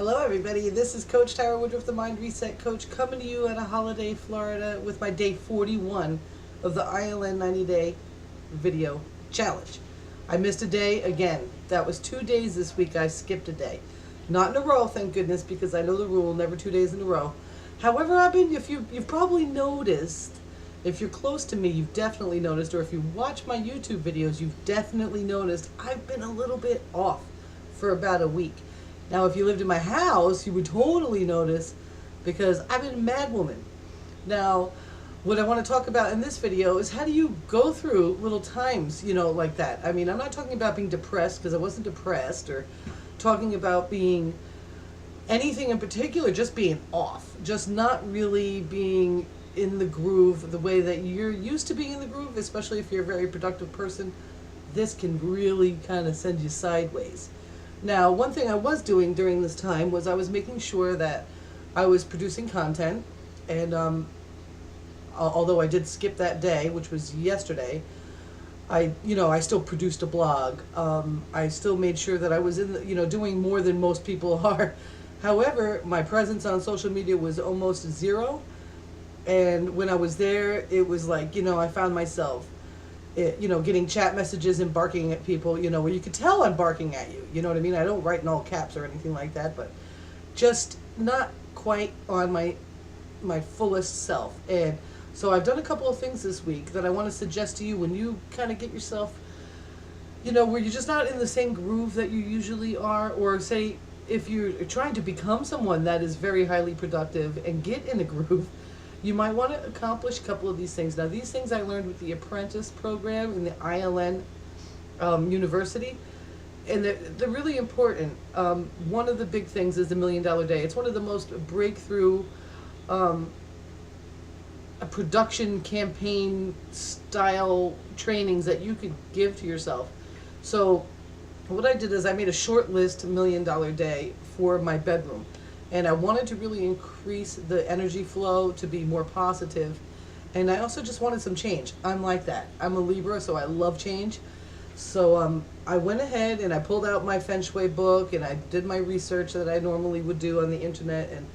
Hello everybody, this is Coach Tyra Woodruff, the Mind Reset Coach, coming to you at a holiday Florida with my day 41 of the ILN 90-day video challenge. I missed a day again. That was 2 days this week. I skipped a day. Not in a row, thank goodness, because I know the rule, never 2 days in a row. However, you've probably noticed, if you're close to me, you've definitely noticed, or if you watch my YouTube videos, you've definitely noticed I've been a little bit off for about a week. Now, if you lived in my house, you would totally notice because I've been a mad woman. Now, what I want to talk about in this video is how do you go through little times, like that. I mean, I'm not talking about being depressed because I wasn't depressed, or talking about being anything in particular, just being off, just not really being in the groove the way that you're used to being in the groove, especially if you're a very productive person. This can really kind of send you sideways. Now, one thing I was doing during this time was I was making sure that I was producing content, and although I did skip that day, which was yesterday, I still produced a blog. I still made sure that I was doing more than most people are. However, my presence on social media was almost zero, and when I was there, it was like, I found myself getting chat messages and barking at people, where you could tell I'm barking at you. You know what I mean? I don't write in all caps or anything like that, but just not quite on my fullest self. And so I've done a couple of things this week that I want to suggest to you when you kind of get yourself, where you're just not in the same groove that you usually are, or say if you're trying to become someone that is very highly productive and get in a groove, you might want to accomplish a couple of these things. Now, these things I learned with the Apprentice program in the ILN University, and they're really important. One of the big things is the $1 Million Day. It's one of the most breakthrough a production campaign style trainings that you could give to yourself. So what I did is I made a short list $1 Million Day for my bedroom. And I wanted to really increase the energy flow to be more positive. And I also just wanted some change. I'm like that. I'm a Libra, so I love change. So I went ahead and I pulled out my Feng Shui book and I did my research that I normally would do on the internet. And,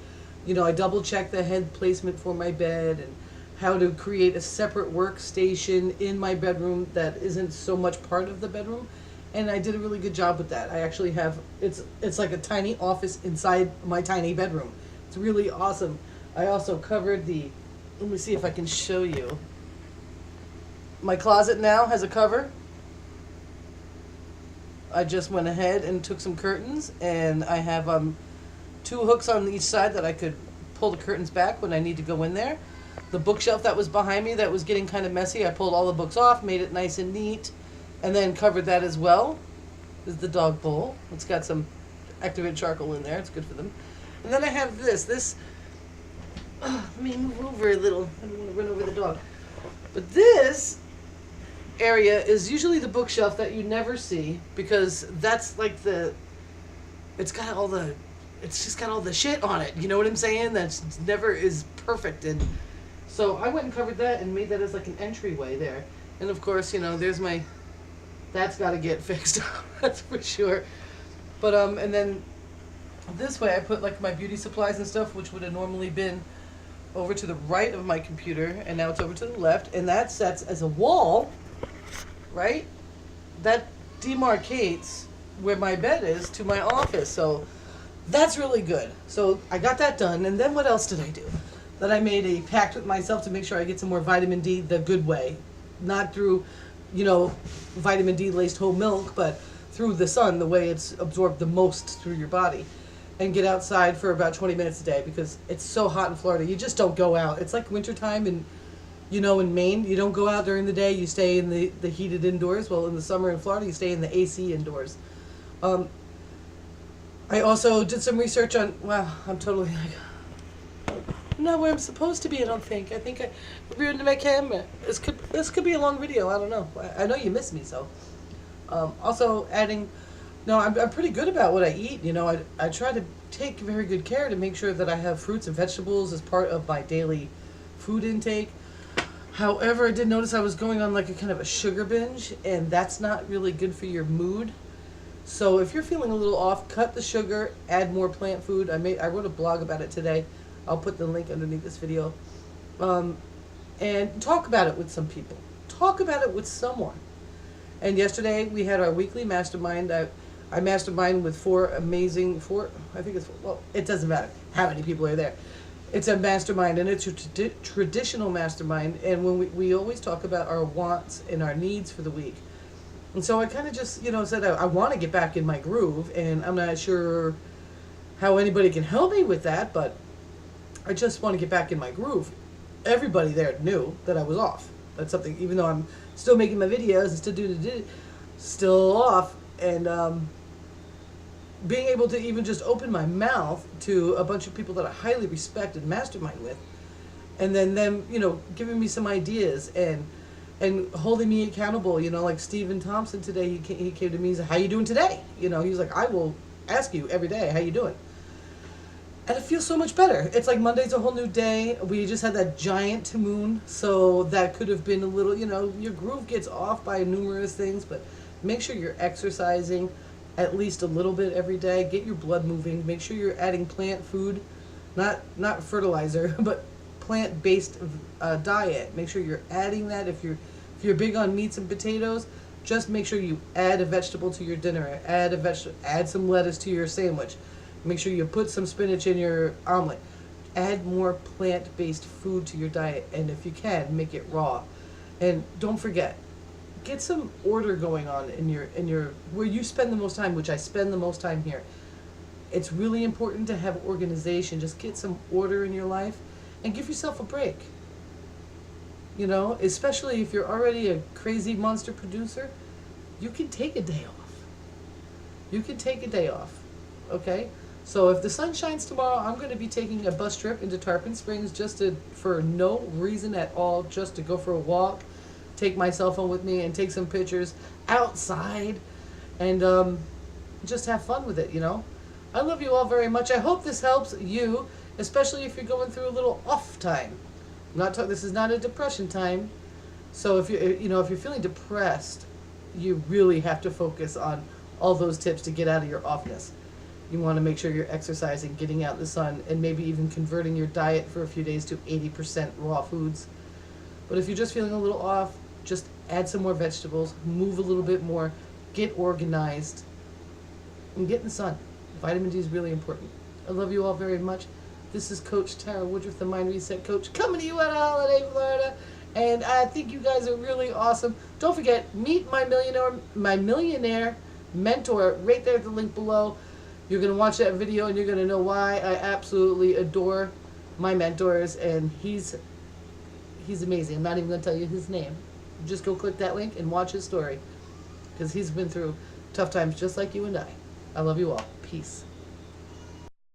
I double checked the head placement for my bed and how to create a separate workstation in my bedroom that isn't so much part of the bedroom. And I did a really good job with that. I actually have, it's like a tiny office inside my tiny bedroom. It's really awesome. I also covered let me see if I can show you. My closet now has a cover. I just went ahead and took some curtains, and I have 2 hooks on each side that I could pull the curtains back when I need to go in there. The bookshelf that was behind me that was getting kind of messy, I pulled all the books off, made it nice and neat. And then covered that as well. This is the dog bowl. It's got some activated charcoal in there. It's good for them. And then I have this. Let me move over a little. I don't want to run over the dog. But this area is usually the bookshelf that you never see, because that's like it's just got all the shit on it. You know what I'm saying? That's never is perfect. And so I went and covered that and made that as like an entryway there. And of course, there's that's got to get fixed. That's for sure. But and then this way I put like my beauty supplies and stuff, which would have normally been over to the right of my computer, and now it's over to the left, and that sets as a wall, right? That demarcates where my bed is to my office. So that's really good. So I got that done. And then what else did I do? That I made a pact with myself to make sure I get some more vitamin D the good way, not through vitamin D laced whole milk, but through the sun, the way it's absorbed the most through your body. And get outside for about 20 minutes a day, because it's so hot in Florida. You just don't go out. It's like wintertime in Maine. You don't go out during the day. You stay in the heated indoors. Well, in the summer in Florida, you stay in the AC indoors. I also did some research on, wow, I'm totally like, I'm not where I'm supposed to be, I don't think. I think I ruined my camera. This could be a long video, I don't know. I know you miss me, so. Also adding, no, I'm pretty good about what I eat. I try to take very good care to make sure that I have fruits and vegetables as part of my daily food intake. However, I did notice I was going on like a kind of a sugar binge, and that's not really good for your mood. So if you're feeling a little off, cut the sugar, add more plant food. I wrote a blog about it today. I'll put the link underneath this video. And talk about it with some people. Talk about it with someone. And yesterday we had our weekly mastermind. I mastermind with I think it's, well, it doesn't matter how many people are there. It's a mastermind, and it's a traditional mastermind. And when we always talk about our wants and our needs for the week. And so I kind of just, said I want to get back in my groove, and I'm not sure how anybody can help me with that, but I just want to get back in my groove. Everybody there knew that I was off. That's something, even though I'm still making my videos and still off, and being able to even just open my mouth to a bunch of people that I highly respect and mastermind with, and then them, giving me some ideas and holding me accountable, like Stephen Thompson today, he came to me, he said, how you doing today? He was like, I will ask you every day, how you doing? And it feels so much better. It's like Monday's a whole new day. We just had that giant moon, so that could have been a little, your groove gets off by numerous things, but make sure you're exercising at least a little bit every day. Get your blood moving. Make sure you're adding plant food, not fertilizer, but plant-based diet. Make sure you're adding that. If you're big on meats and potatoes, just make sure you add a vegetable to your dinner. Add some lettuce to your sandwich. Make sure you put some spinach in your omelet. Add more plant-based food to your diet, and if you can, make it raw. And don't forget, get some order going on in your where you spend the most time, which I spend the most time here. It's really important to have organization. Just get some order in your life and give yourself a break. Especially if you're already a crazy monster producer, you can take a day off. You can take a day off, okay? So if the sun shines tomorrow, I'm going to be taking a bus trip into Tarpon Springs for no reason at all, just to go for a walk, take my cell phone with me and take some pictures outside, and just have fun with it, I love you all very much. I hope this helps you, especially if you're going through a little off time. This is not a depression time. So if you're feeling depressed, you really have to focus on all those tips to get out of your offness. You want to make sure you're exercising, getting out in the sun, and maybe even converting your diet for a few days to 80% raw foods. But if you're just feeling a little off, just add some more vegetables, move a little bit more, get organized, and get in the sun. Vitamin D is really important. I love you all very much. This is Coach Tara Woodruff, the Mind Reset Coach, coming to you out of Holiday, Florida. And I think you guys are really awesome. Don't forget, meet my millionaire mentor right there at the link below. You're going to watch that video and you're going to know why I absolutely adore my mentors, and he's amazing. I'm not even going to tell you his name. Just go click that link and watch his story, because he's been through tough times just like you and I. I love you all. Peace.